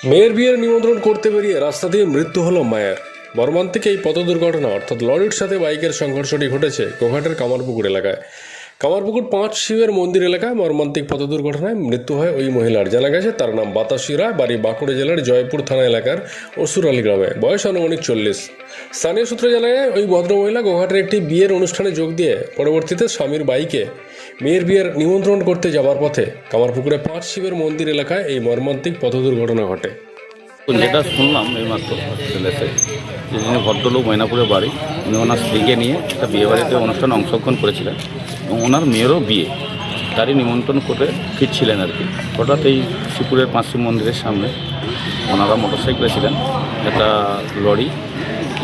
মেয়ের বিয়ের নিমন্ত্রণ করতে বেরিয়ে রাস্তা দিয়ে মৃত্যু হলো মায়ের। মর্মান্তিক এই পথ দুর্ঘটনা অর্থাৎ লরির সাথে বাইকের সংঘর্ষটি ঘটেছে গোঘাটের কামারপুকুর এলাকায়। কামারপুকুর ৫ শিবের মন্দির এলাকায় মর্মান্তিক পথ দুর্ঘটনায় মৃত্যু হয় ওই মহিলার। জানা গেছে তার নাম বাতাসী রায়, বাড়ি বাঁকুড়া জেলার জয়পুর থানা এলাকার অসুরালী গ্রামে, বয়স আনুমানিক ৪০। স্থানীয় সূত্রে জানা যায় ওই ভদ্রমহিলা গোঘাটের একটি বিয়ের অনুষ্ঠানে যোগ দিয়ে পরবর্তীতে স্বামীর বাইকে মেয়ের বিয়ের নিমন্ত্রণ করতে যাওয়ার পথে কামারপুকুরে ৫ শিবের মন্দির এলাকায় এই মর্মান্তিক পথ দুর্ঘটনা ঘটে। যেটা শুনলাম এইমাত্র ছেলেতে যে যিনি ভদ্রলোক ময়নাপুরের বাড়ি, উনি ওনার স্ত্রীকে নিয়ে একটা বিয়েবাড়িতে অনুষ্ঠানে অংশগ্রহণ করেছিলেন এবং ওনার মেয়েরও বিয়ে, তারই নিমন্ত্রণ করে ফিরছিলেন আর কি। হঠাৎ এই শিবপুরের ৫ শিব মন্দিরের সামনে ওনারা মোটরসাইকেলে ছিলেন, একটা লরি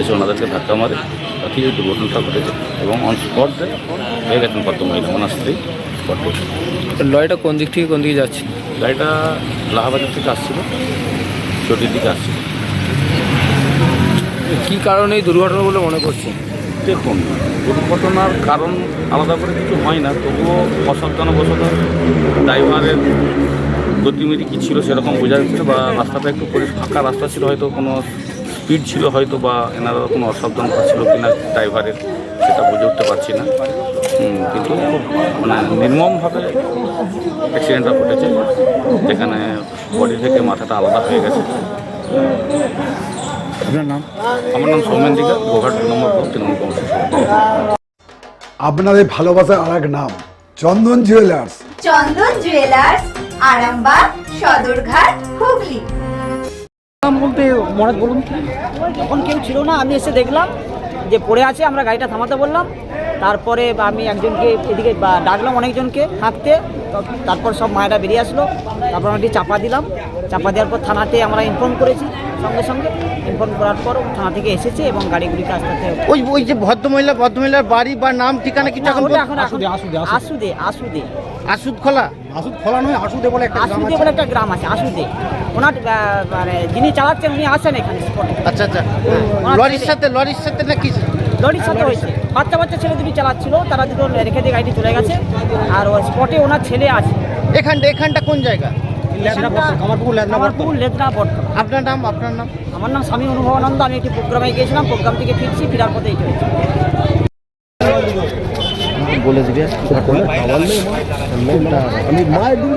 এসে ওনাদেরকে ধাক্কা মারে, তাতেই এই দুর্ঘটনাটা ঘটেছে এবং অন স্পটে হয়ে গেছেন ভদ্রমহিলা, ওনার স্ত্রী স্পটে। লরিটা কোন দিক থেকে কোন দিকে যাচ্ছে? গাড়িটা লাহাবাজার থেকে আসছিল, চটির দিকে আসছিল। কী কারণে এই দুর্ঘটনা বলে মনে করছি? দেখুন, দুর্ঘটনার কারণ আলাদা করে কিছু হয় না, তবুও অসাবধানবশত ড্রাইভারের গতিবিধি কী ছিল সেরকম বোঝা যাচ্ছে, বা রাস্তাটা একটু ফাঁকা রাস্তা ছিল, হয়তো কোনো স্পিড ছিল হয়তো, বা এনারা কোনো অসাবধানতা ছিল কিনা ড্রাইভারের সেটা বুঝে উঠতে পারছি না। কিন্তু মানে নির্মমভাবে অ্যাক্সিডেন্টটা ঘটেছে, যেখানে বডি থেকে মাথাটা আলাদা হয়ে গেছে। আপনার নাম? আমার নাম সৌমেন দিঘা, গোঘাট নম্বর 2 তৃণমূল কংগ্রেস। আপনাদের ভালোবাসার আর এক নাম চন্দন জুয়েলার্স। চন্দন জুয়েলার্স, আরামবাগ, সদরঘাট, হুগলি। নাম বলতে মনে বলুন। যখন কেউ ছিল না, আমি এসে দেখলাম যে পড়ে আছে, আমরা গাড়িটা থামাতে বললাম, তারপরে আমি একজনকে এদিকে ডাকলাম, অনেকজনকে হাঁকতে, তারপর সব মায়েরা বেরিয়ে আসলো, তারপর আমরা চাপা দিলাম, চাপা দেওয়ার পর থানাতে আমরা ইনফর্ম করেছি, সঙ্গে সঙ্গে ইনফর্ম করার পর থানা থেকে এসেছে এবং গাড়িগুলিকে আস্তে আস্তে ওই যে ভদ্রমহিলার বাড়ি বা নাম ঠিকানা কিছু এখন আসুদে আসুদ খোলা নয়, আসুদে বলে একটা গ্রাম আসুদে বলে একটা গ্রাম আছে, আসুদে। ওনার মানে যিনি চালাচ্ছেন উনি আসেন এখানে স্পটে। আচ্ছা আচ্ছা, লরির সাথে নাকি? লরির সাথে হয়েছে, বাচ্চা ছেলে দুটি চালাচ্ছিল, তারা দুটো রেখে দিয়ে গাড়িটি চলে গেছে, আর ওই স্পটে ওনার ছেলে আছে। এখানটা কোন জায়গা? কামারপুকুর লেদনা বটতলা। আপনার নাম? আমার নাম স্বামী অনুভবানন্দ। আমি একটি প্রোগ্রামে গিয়েছিলাম, প্রোগ্রাম থেকে ফিরছি, ফেরার পথে এই হয়েছে। বলে দিবে আমি মায়ের দিন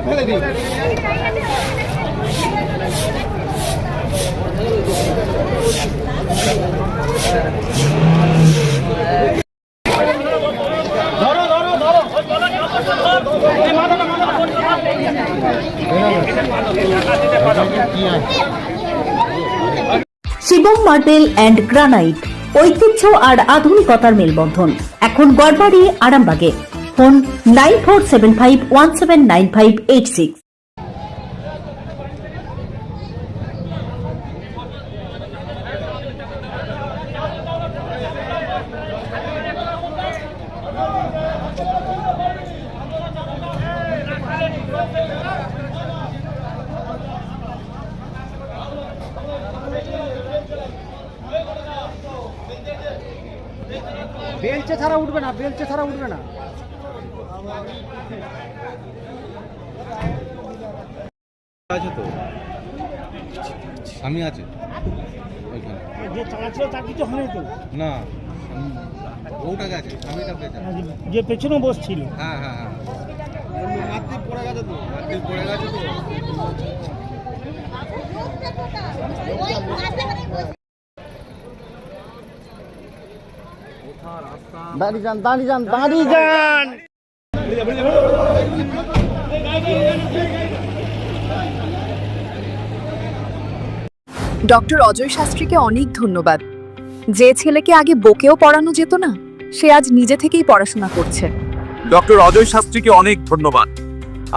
ফেলে দিই। শিবম মার্বেল অ্যান্ড গ্রানাইট, ঐতিহ্য আর আধুনিকতার মেলবন্ধন, এখন গড়বাড়ি, আরামবাগে। ফোন 9475179586। বেলচে ছাড়া উঠবে না, আছে তো, আমি আছে যে চালাচ্ছিল তার কিছু হয়নি তো? না, ওটা গেছে, আমি এটা গেছে, যে পেছনে বসছিল। হ্যাঁ মাতৃ পড়ে গেছে তো। দাঁড়িয়ে যান। ডক্টর অজয় শাস্ত্রীকে অনেক ধন্যবাদ। যে ছেলেকে আগে বকেও পড়ানো যেত না, সে আজ নিজে থেকেই পড়াশোনা করছে। ডক্টর অজয় শাস্ত্রীকে অনেক ধন্যবাদ।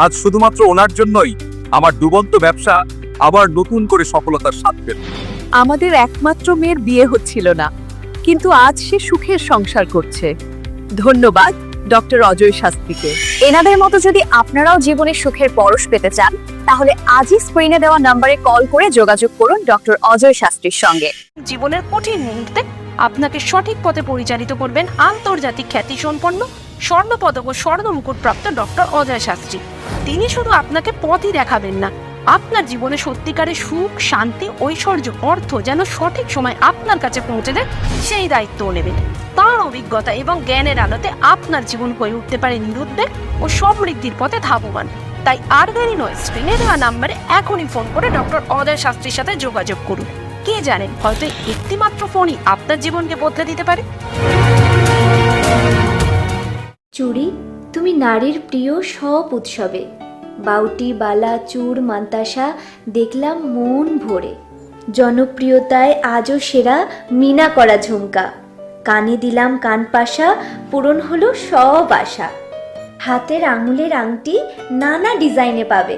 আজ শুধুমাত্র ওনার জন্যই আমার ডুবন্ত ব্যবসা আবার নতুন করে সফলতার স্বাদ পেল। আমাদের একমাত্র মেয়ের বিয়ে হচ্ছিল না, কিন্তু আজ সে সুখের সংসার করছে। ধন্যবাদ ডক্টর অজয় শাস্ত্রীকে। এনাদের মতো যদি আপনারাও জীবনে সুখের পরশ পেতে চান, তাহলে আজই স্ক্রিনে দেওয়া নম্বরে কল করে যোগাযোগ করুন ডক্টর অজয় শাস্ত্রীর সঙ্গে। জীবনের কঠিন মুহূর্তে আপনাকে সঠিক পথে পরিচালিত করবেন আন্তর্জাতিক খ্যাতিসম্পন্ন স্বর্ণপদক ও স্বর্ণ মুকুটপ্রাপ্ত ডক্টর অজয় শাস্ত্রী। তিনি শুধু আপনাকে পথই দেখাবেন না, আপনার জীবনে সত্যিকারের সুখ, শান্তি, ঐশ্বর্য, অর্থ যেন সঠিক সময় আপনার কাছে পৌঁছে দেয় সেই দায়িত্বও নেবেন। তার অভিজ্ঞতা এবং জ্ঞানের আলোতে আপনার জীবন হয়ে উঠতে পারে নিরুদ্বেগ ও সমৃদ্ধির পথে ধাবমান। তাই আর দেরি নয়, স্ক্রিনে দেওয়া নাম্বারে এখনই ফোন করে ডক্টর অজয় শাস্ত্রীর সাথে যোগাযোগ করুন। কে জানেন, হয়তো একটি মাত্র ফোনই আপনার জীবনকে বদলে দিতে পারে। চুড়ি, তুমি নারীর প্রিয় সব উৎসবে। বাউটি, বালা, চূড়, মান্তাসা দেখলাম মন ভরে। জনপ্রিয়তায় আজও সেরা মিনা করা ঝুমকা। কানে দিলাম কানপাশা, পূরণ হলো সব আশা। হাতের আঙুলের আংটি নানা ডিজাইনে পাবে।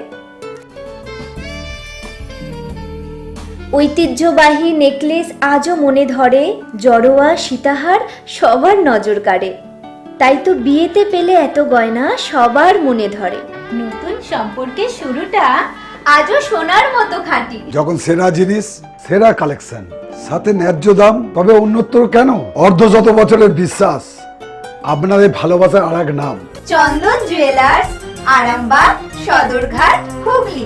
ঐতিহ্যবাহী নেকলেস আজও মনে ধরে। জড়োয়া, সীতাহার সবার নজর কাড়ে। তাই তো বিয়েতে পেলে এত গয়না সবার মনে ধরে। নতুন সম্পর্কের শুরুটা আজও সোনার মতো খাঁটি। যখন সেরা জিনিস, সেরা কালেকশন, সাথে ন্যায্য দাম, তবে উন্নতর কেন? অর্ধশত বছরের বিশ্বাস, আপনাদের ভালোবাসার আর এক নাম চন্দন জুয়েলার্স, আরামবাগ, সদরঘাট, হুগলি।